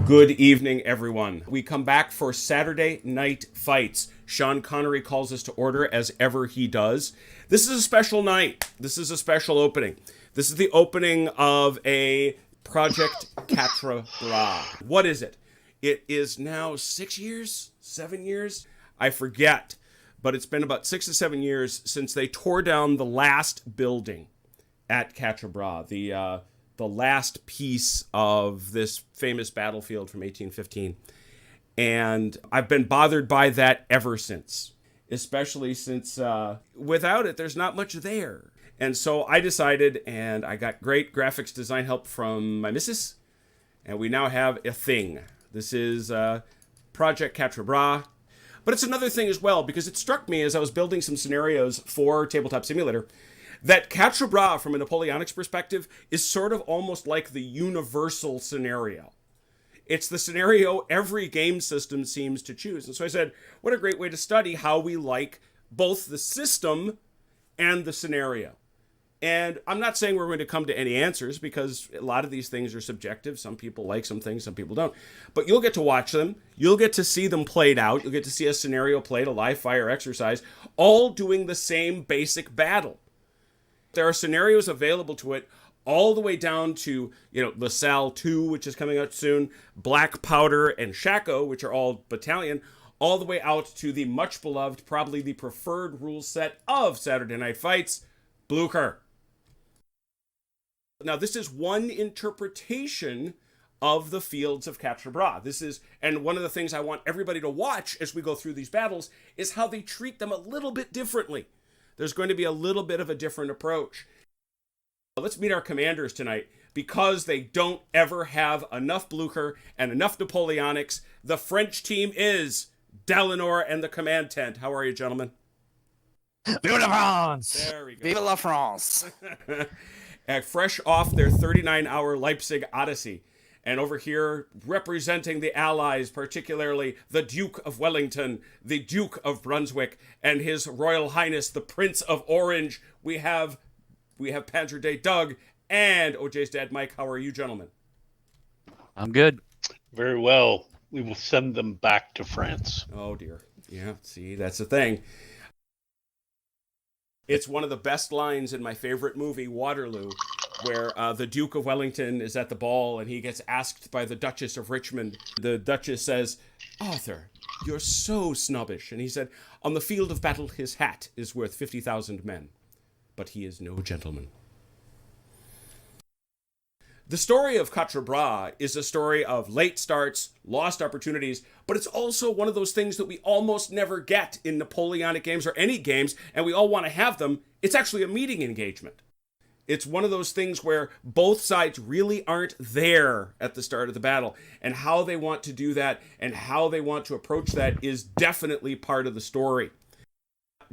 Good evening, everyone. We come back for Saturday Night Fights. Sean Connery calls us to order as ever he does. This is a special night. This is a special opening. This is the opening of a Project Quatre. What is it? It is now 6 years? 7 years? I forget. But it's been about 6 to 7 years since they tore down the last building at Quatre, the last piece of this famous battlefield from 1815. And I've been bothered by that ever since, especially since without it, there's not much there. And so I decided, and I got great graphics design help from my missus, and we now have a thing. This is Project Quatre. But it's another thing as well, because it struck me as I was building some scenarios for Tabletop Simulator that Quatre, from a Napoleonics perspective, is sort of almost like the universal scenario. It's the scenario every game system seems to choose. And so I said, what a great way to study how we like both the system and the scenario. And I'm not saying we're going to come to any answers, because a lot of these things are subjective. Some people like some things, some people don't. But you'll get to watch them. You'll get to see them played out. You'll get to see a scenario played, a live fire exercise, all doing the same basic battle. There are scenarios available to it all the way down to, LaSalle 2, which is coming out soon, Black Powder and Shako, which are all battalion, all the way out to the much beloved, probably the preferred rule set of Saturday Night Fights, Blücher. Now, this is one interpretation of the fields of Quatre. And one of the things I want everybody to watch as we go through these battles is how they treat them a little bit differently. There's going to be a little bit of a different approach. Let's meet our commanders tonight. Because they don't ever have enough Blücher and enough Napoleonics, the French team is Dalinor and the command tent. How are you, gentlemen? Vive la France! There we go. Vive la France! Fresh off their 39-hour Leipzig Odyssey. And over here, representing the Allies, particularly the Duke of Wellington, the Duke of Brunswick, and His Royal Highness, the Prince of Orange, we have Panzer Day Doug and OJ's dad Mike. How are you, gentlemen? I'm good. Very well. We will send them back to France. Oh, dear. Yeah, see, that's the thing. It's one of the best lines in my favorite movie, Waterloo, where the Duke of Wellington is at the ball and he gets asked by the Duchess of Richmond. The Duchess says, "Arthur, you're so snobbish." And he said, "On the field of battle, his hat is worth 50,000 men, but he is no gentleman." The story of Quatre is a story of late starts, lost opportunities, but it's also one of those things that we almost never get in Napoleonic games or any games, and we all want to have them. It's actually a meeting engagement. It's one of those things where both sides really aren't there at the start of the battle, and how they want to do that and how they want to approach that is definitely part of the story.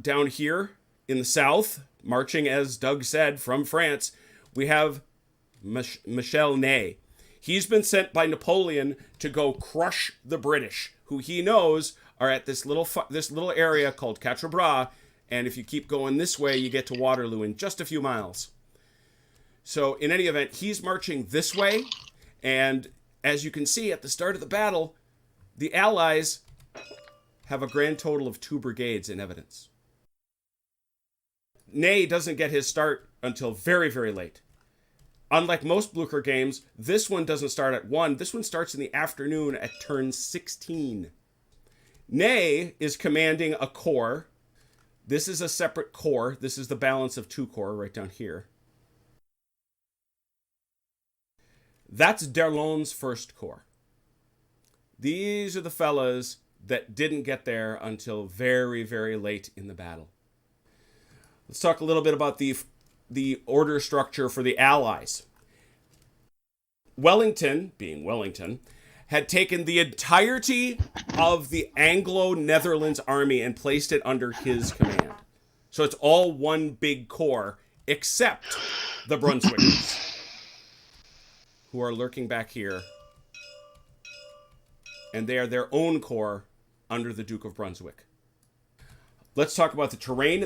Down here in the south, marching, as Doug said, from France, we have Michel Ney. He's been sent by Napoleon to go crush the British, who he knows are at this little area called Quatre, and if you keep going this way, you get to Waterloo in just a few miles. So in any event, he's marching this way, and as you can see at the start of the battle, the Allies have a grand total of 2 brigades in evidence. Ney doesn't get his start until very, very late. Unlike most Blücher games, this one doesn't start at 1. This one starts in the afternoon at turn 16. Ney is commanding a corps. This is a separate corps. This is the balance of 2 corps right down here. That's D'Erlon's first corps. These are the fellas that didn't get there until very, very late in the battle. Let's talk a little bit about the order structure for the Allies. Wellington, being Wellington, had taken the entirety of the Anglo-Netherlands army and placed it under his command. So it's all one big corps, except the Brunswickers, who are lurking back here. And they are their own corps under the Duke of Brunswick. Let's talk about the terrain.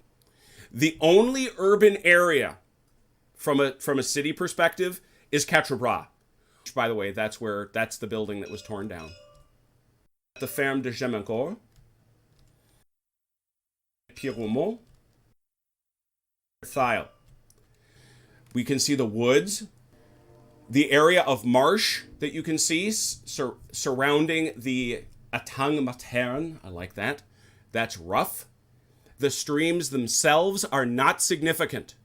The only urban area from a city perspective is Quatre. By the way, that's the building that was torn down. The Ferme de Gemincourt, Pierremont, Thiel. We can see the woods, the area of marsh that you can see surrounding the Atang Materne. I like that. That's rough. The streams themselves are not significant.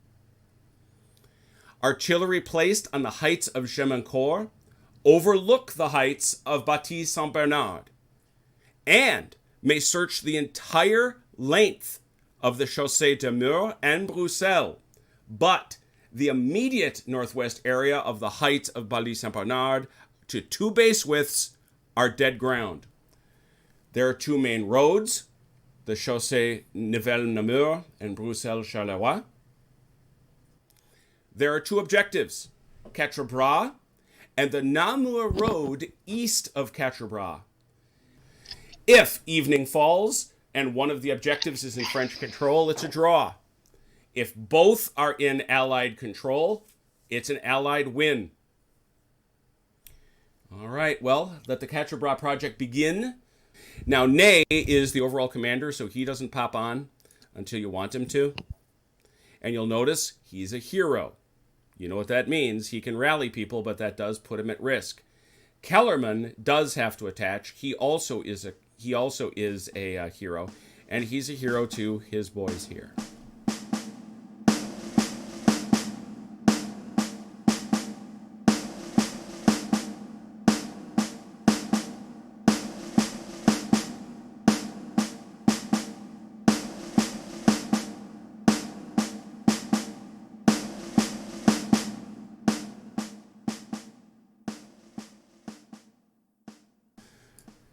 Artillery placed on the heights of Gemincourt overlook the heights of Bâtie Saint-Bernard and may search the entire length of the Chaussée de Mur and Bruxelles, but the immediate northwest area of the heights of Bâtie Saint-Bernard to 2 base widths are dead ground. There are 2 main roads, the Chaussée Nivelles-Namur and Bruxelles-Charleroi. There are 2 objectives, Quatre Bras and the Namur Road east of Quatre Bras. If evening falls and one of the objectives is in French control, it's a draw. If both are in Allied control, it's an Allied win. All right, well, let the Quatre Bras project begin. Now, Ney is the overall commander, so he doesn't pop on until you want him to. And you'll notice he's a hero. You know what that means. He can rally people, but that does put him at risk. Kellerman does have to attach. He also is a hero, and he's a hero to his boys here.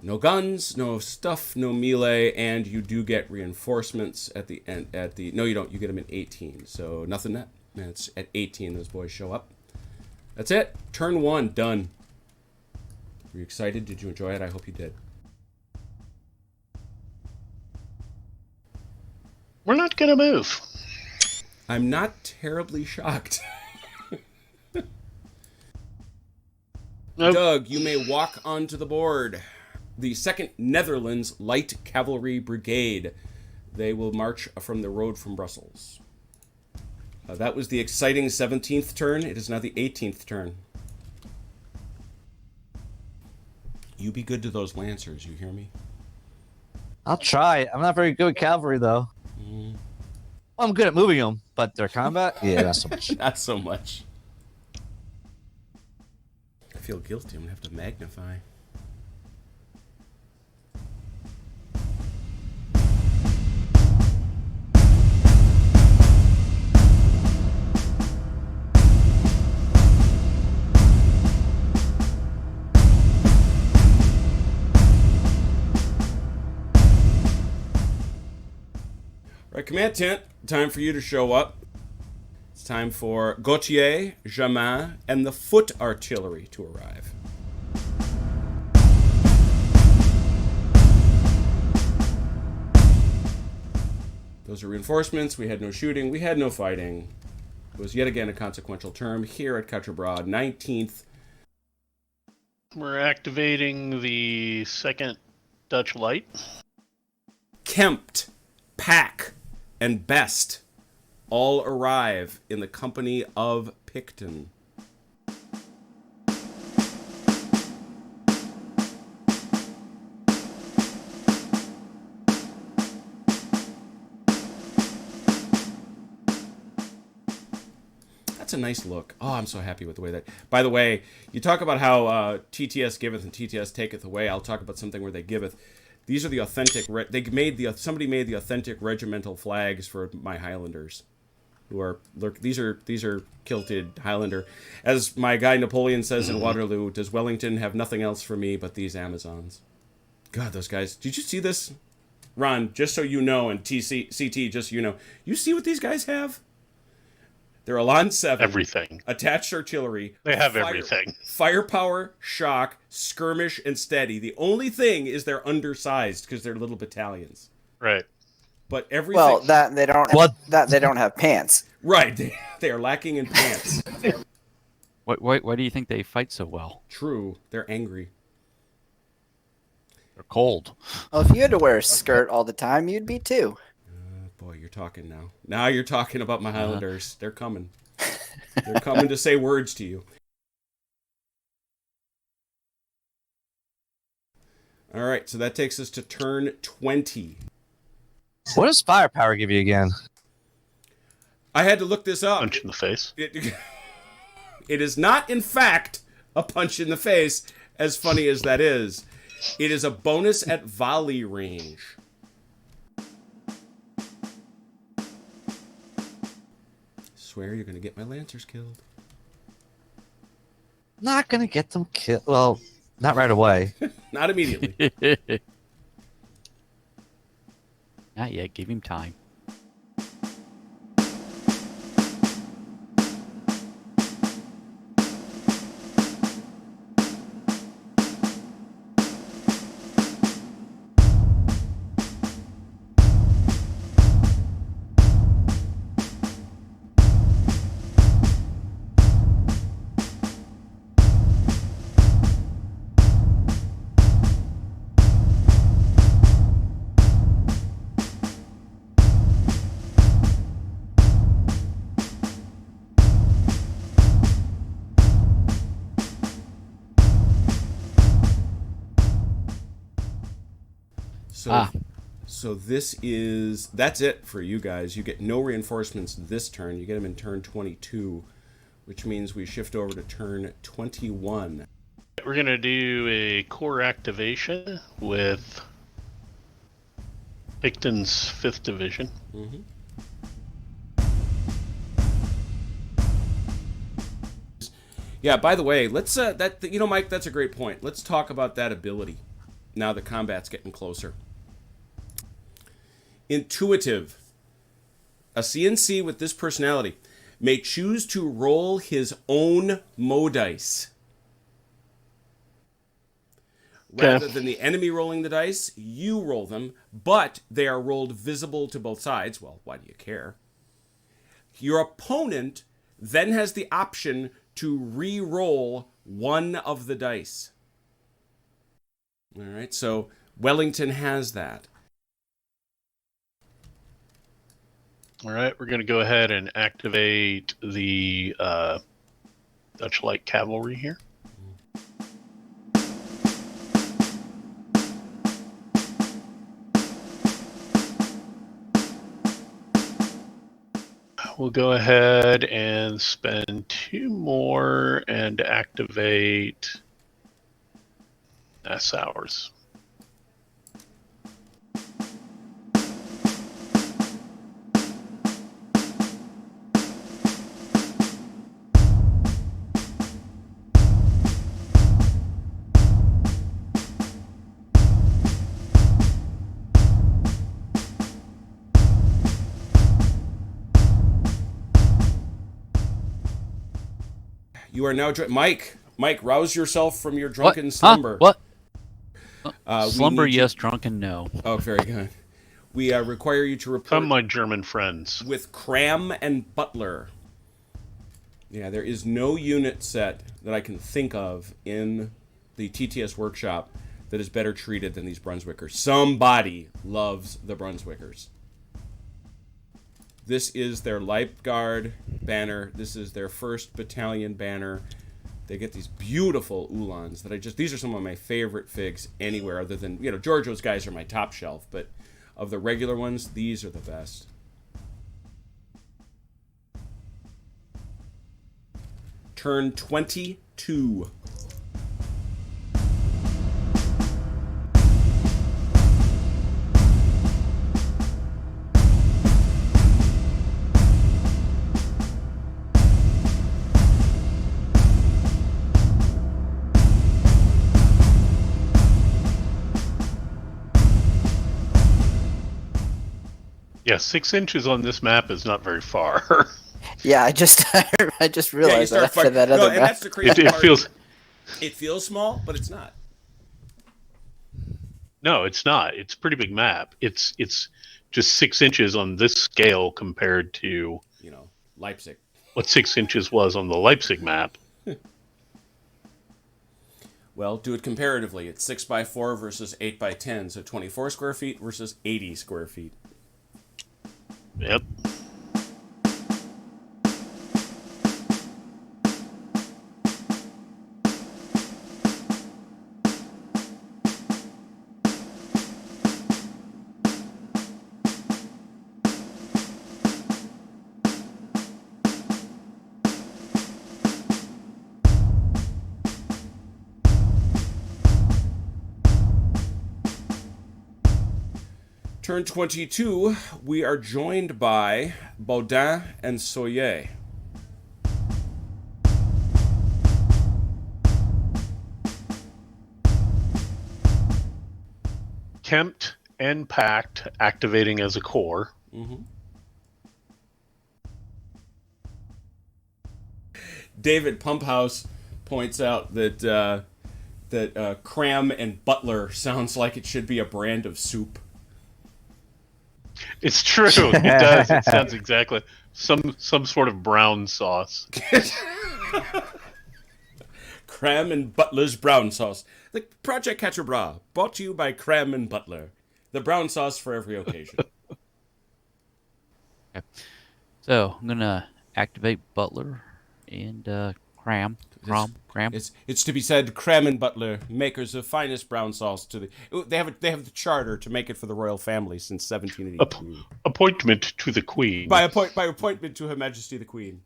No guns, no stuff, no melee, and you do get reinforcements at the end. No, you don't. You get them at 18. So nothing. It's at 18. Those boys show up. That's it. Turn 1 done. Were you excited? Did you enjoy it? I hope you did. We're not gonna move. I'm not terribly shocked. Nope. Doug, you may walk onto the board. The 2nd Netherlands Light Cavalry Brigade. They will march from the road from Brussels. That was the exciting 17th turn. It is now the 18th turn. You be good to those Lancers, you hear me? I'll try. I'm not very good with cavalry, though. Well, I'm good at moving them, but their combat? Yeah, not so much. Not so much. I feel guilty. I'm going to have to magnify. Right, command tent, time for you to show up. It's time for Gautier, Jamin, and the foot artillery to arrive. Those are reinforcements. We had no shooting. We had no fighting. It was yet again a consequential term here at Quatre Bras, 19th. We're activating the 2nd Dutch Light. Kempt, Pack, and Best all arrive in the company of Picton. That's a nice look. Oh, I'm so happy with the way that... By the way, you talk about how TTS giveth and TTS taketh away. I'll talk about something where they giveth. These are the authentic... Somebody made the authentic regimental flags for my Highlanders. These are kilted Highlander. As my guy Napoleon says in Waterloo, does Wellington have nothing else for me but these Amazons? God, those guys... Did you see this? Ron, just so you know, and CT, just so you know. You see what these guys have? They're Elan 7. Everything. Attached artillery. They have everything. Firepower, shock, skirmish, and steady. The only thing is they're undersized because they're little battalions. Right. But everything... Well, that they don't. What? That they don't have pants. Right. They are lacking in pants. Why do you think they fight so well? True, they're angry. They're cold. Well, if you had to wear a skirt all the time, you'd be too. Boy, you're talking now. Now you're talking about my Highlanders. They're coming. They're coming to say words to you. All right, so that takes us to turn 20. What does firepower give you again? I had to look this up. Punch in the face. It is not, in fact, a punch in the face, as funny as that is. It is a bonus at volley range. Swear you're going to get my Lancers killed. Not gonna get them killed. Well, not right away. Not immediately. Not yet. Give him time. So that's it for you guys. You get no reinforcements this turn. You get them in turn 22, which means we shift over to turn 21. We're going to do a core activation with Picton's 5th Division. Mm-hmm. Yeah, by the way, let's Mike, that's a great point. Let's talk about that ability now that combat's getting closer. Intuitive. A CNC with this personality may choose to roll his own Mo dice. Rather than the enemy rolling the dice, you roll them, but they are rolled visible to both sides. Well, why do you care? Your opponent then has the option to re-roll one of the dice. All right, so Wellington has that. All right, we're going to go ahead and activate the Dutch Light Cavalry here. We'll go ahead and spend 2 more and activate Nassauers. You are now Mike, rouse yourself from your drunken What? slumber. Huh? What? We Slumber, need yes. Drunken, no. Oh, very good. We require you to report Some of my German friends. with Cram and Butler. Yeah, there is no unit set that I can think of in the TTS workshop that is better treated than these Brunswickers. Somebody loves the Brunswickers. This is their Light Guard banner. This is their 1st Battalion banner. They get these beautiful Uhlans that these are some of my favorite figs anywhere other than, Giorgio's guys are my top shelf, but of the regular ones, these are the best. Turn 22. Yeah, 6 inches on this map is not very far. Yeah, I just realized that after that other and map. that's the crazy It part. feels... It feels small, but it's not. No, it's not. It's a pretty big map. It's just 6 inches on this scale compared to Leipzig. what 6 inches was on the Leipzig map. Well, do it comparatively. It's 6 by 4 versus 8 by 10, so 24 square feet versus 80 square feet. Yep. Turn 22, we are joined by Baudin and Soyer. Kempt and packed, activating as a core. Mm-hmm. David Pumphouse points out that Cram and Butler sounds like it should be a brand of soup. It's true. It does. It sounds exactly some sort of brown sauce. Cram and Butler's brown sauce. The Project Quatre, brought to you by Cram and Butler. The brown sauce for every occasion. Okay. So I'm gonna activate Butler and Cram. It's to be said, Cram and Butler, makers of finest brown sauce to the. They have the charter to make it for the royal family since 1782. Appointment to the Queen. By appointment to Her Majesty the Queen.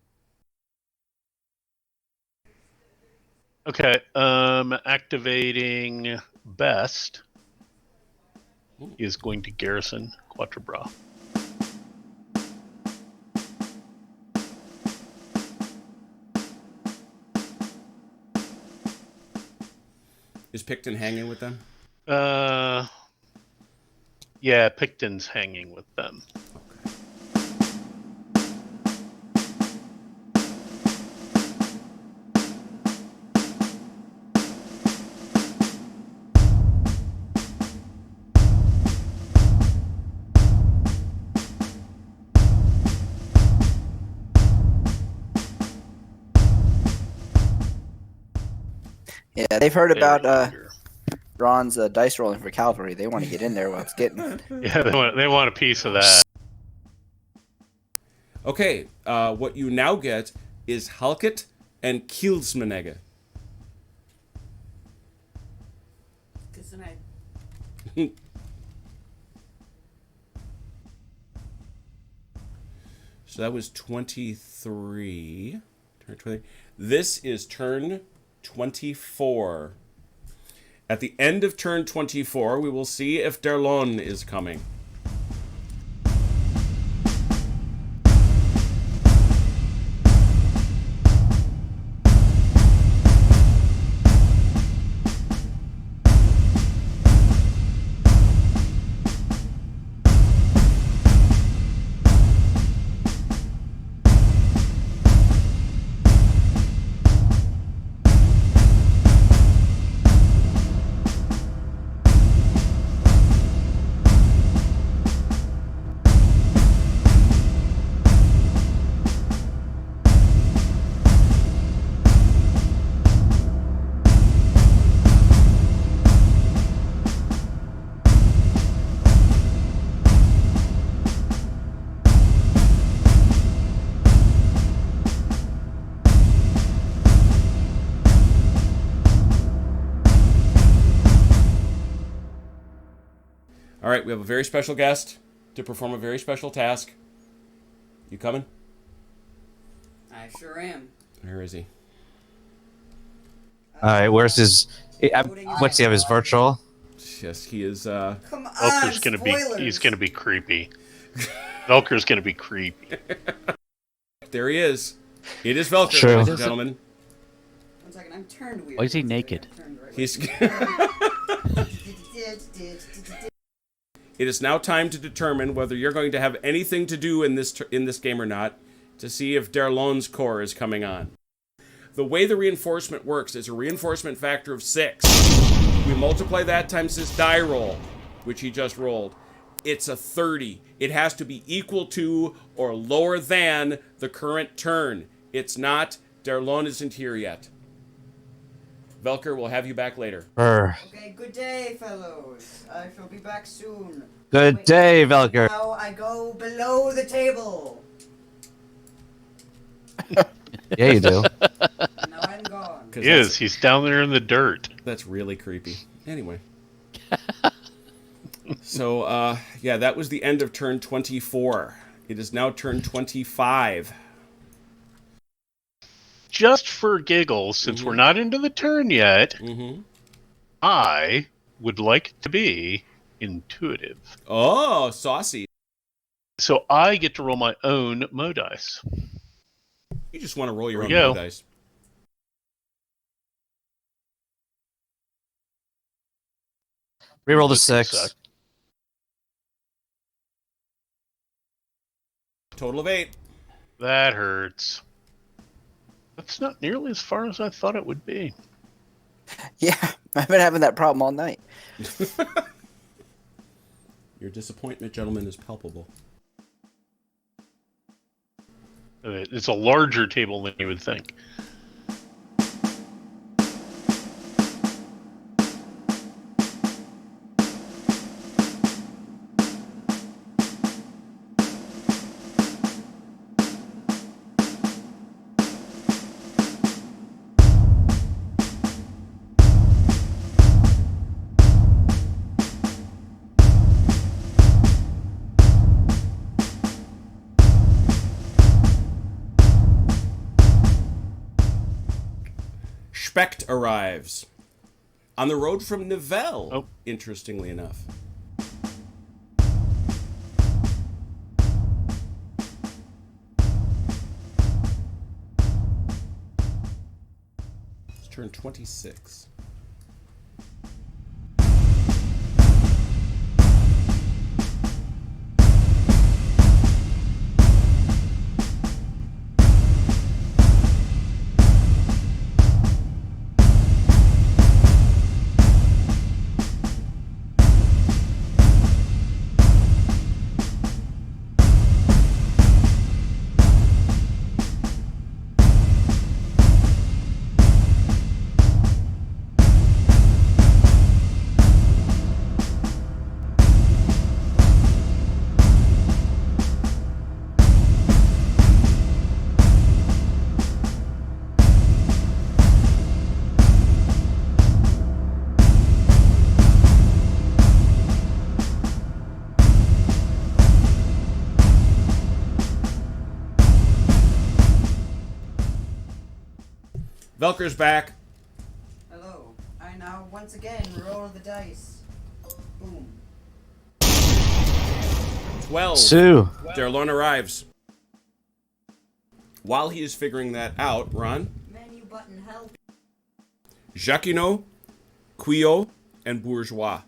Okay. Activating Best is going to garrison Quatre. Is Picton hanging with them? Yeah, Picton's hanging with them. Yeah, they've heard about There. Ron's dice rolling for cavalry. They want to get in there while it's getting. Yeah, they want a piece of that. Okay, what you now get is Halket and Kielsmanege. So that was 23. Turn 20. This is turn 24. At the end of turn 24, we will see if Derlon is coming. All right, we have a very special guest to perform a very special task. You coming? I sure am. Where is he? All right, where's his? What's he have? His virtual? Yes, he is. Come on, Velker's gonna spoilers. be. He's gonna be creepy. Velker's gonna be creepy. There he is. It is Velker, True. ladies and gentlemen. 1 second, I'm turned weird. Why is he 1 second, naked? I'm turned right He's. way. It is now time to determine whether you're going to have anything to do in this game or not, to see if Derlon's core is coming on. The way the reinforcement works is a reinforcement factor of 6. We multiply that times his die roll, which he just rolled. It's a 30. It has to be equal to or lower than the current turn. It's not. Derlon isn't here yet. Velker, we'll have you back later. Okay, good day, fellows. I shall be back soon. Good Wait, day, Velker. Now I go below the table. Yeah, you do. Now I'm gone. He is. He's down there in the dirt. That's really creepy. Anyway. So, yeah, that was the end of turn 24. It is now turn 25. Just for giggles, since we're not into the turn yet, I would like to be intuitive. Oh, saucy. So I get to roll my own Mo dice. You just want to roll your There own we go. Mo dice. Reroll the Those things 6. suck. Total of 8. That hurts. That's not nearly as far as I thought it would be. Yeah, I've been having that problem all night. Your disappointment, gentlemen, is palpable. It's a larger table than you would think. Specht arrives. On the road from Nivelle, interestingly enough. It's turn 26. Velker's back. Hello. I now once again roll the dice. Boom. 12. Sue. Darlon arrives. While he is figuring that out, Ron, Menu button help. Jacquinot, Quillot, and Bourgeois.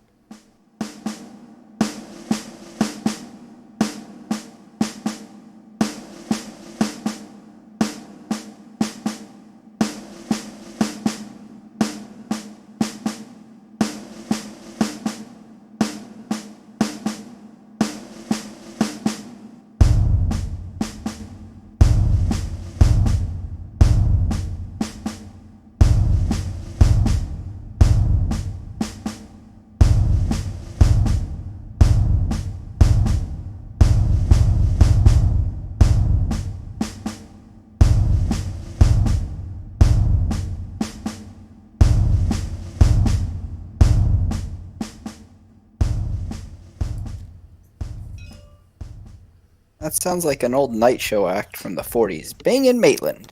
That sounds like an old night show act from the 40s. Bing and Maitland.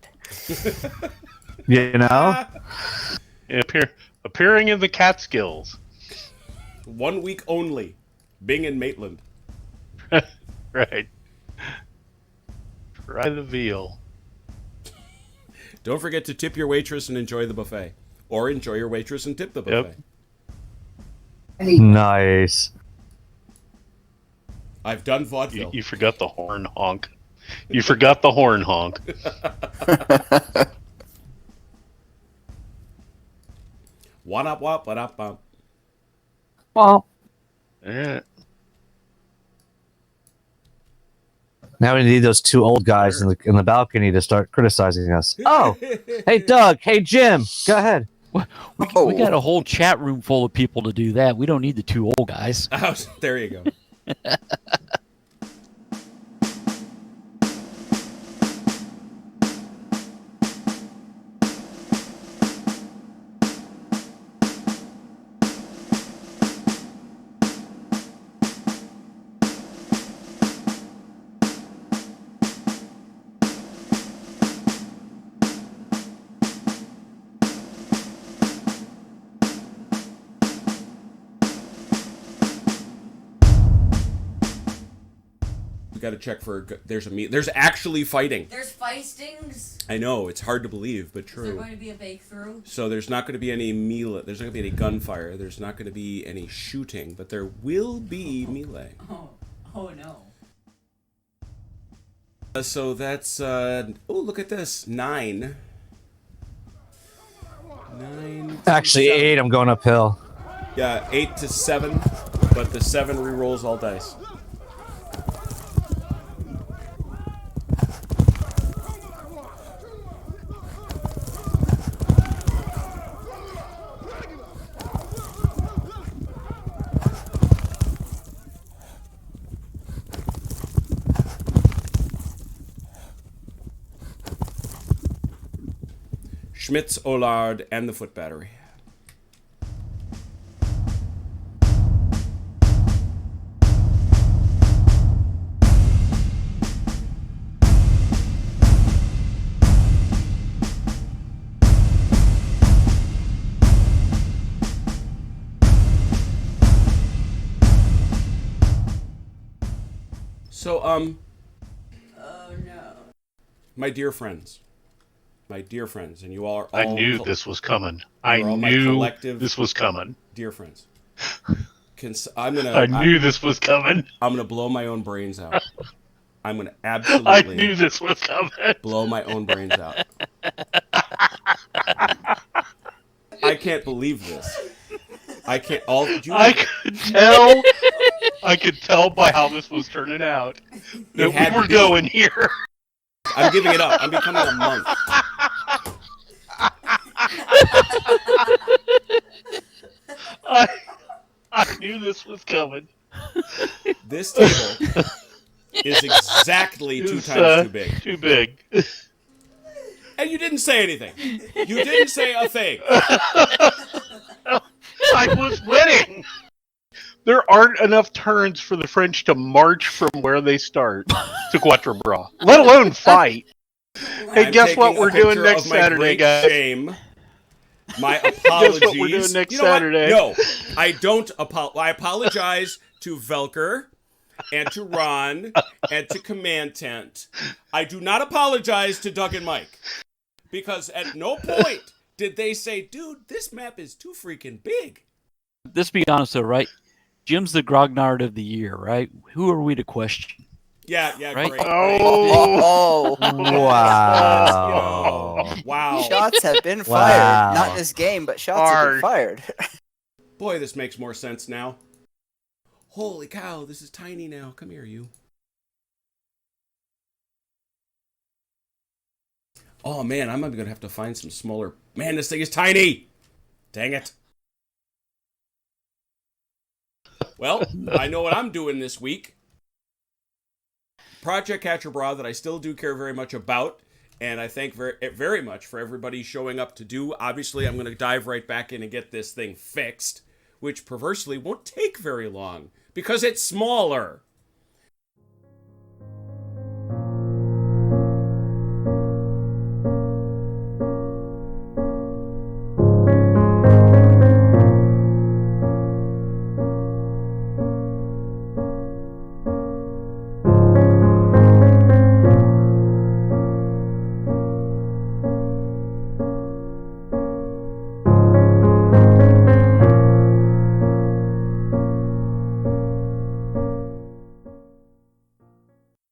You know? Appearing in the Catskills. 1 week only. Bing and Maitland. Right. Try the veal. Don't forget to tip your waitress and enjoy the buffet. Or enjoy your waitress and tip the buffet. Nice. I've done vaudeville. You forgot the horn honk. You forgot the horn honk. One up, wop, what up, bump. Well, Yeah. now we need those two old guys in the balcony to start criticizing us. Oh, hey Doug, hey Jim, go ahead. We got a whole chat room full of people to do that. We don't need the two old guys. Oh, there you go. Got to check for there's actually fighting. There's feistings. I know, it's hard to believe, but true. Is there going to be a bake through? So there's not going to be any melee. There's not going to be any gunfire. There's not going to be any shooting, but there will be melee. Oh no. So that's oh, look at this. 9. 9. Actually, 7. 8. I'm going uphill. Yeah, 8 to 7, but the 7 rerolls all dice. Schmitz, Ollard, and the foot battery. So, Oh no. my dear friends, and you all are all... I knew this was coming. I all my knew collective- this was coming. Dear friends, I knew this was coming. I'm gonna blow my own brains out. I'm gonna I absolutely knew this was coming. blow my own brains out. I can't believe this. I can't. I could tell by how this was turning out that had we were to be. going here. I'm giving it up. I'm becoming a monk. I knew this was coming. This table is exactly 2 times too big. Too big. And you didn't say anything. You didn't say a thing. I was winning. There aren't enough turns for the French to march from where they start to Quatre, let alone fight. Hey, I'm guess what taking we're a doing picture next of my Saturday, great guys? Shame. My apologies. Guess what we're doing next You know what? Saturday? No, I don't. I apologize to Velker and to Ron and to Command Tent. I do not apologize to Doug and Mike because at no point did they say, "Dude, this map is too freaking big." Let's be honest, though, right? Jim's the grognard of the year, right? Who are we to question? Yeah, Right? great. Oh, Wow. Wow. shots have been Wow. fired. Not this game, but shots have been Hard. fired. Boy, this makes more sense now. Holy cow, this is tiny now. Come here, you. Oh man, I'm gonna have to find some smaller. Man, this thing is tiny. Dang it. Well, I know what I'm doing this week. Project Quatre that I still do care very much about, and I thank very much for everybody showing up to do. Obviously, I'm going to dive right back in and get this thing fixed, which perversely won't take very long because it's smaller.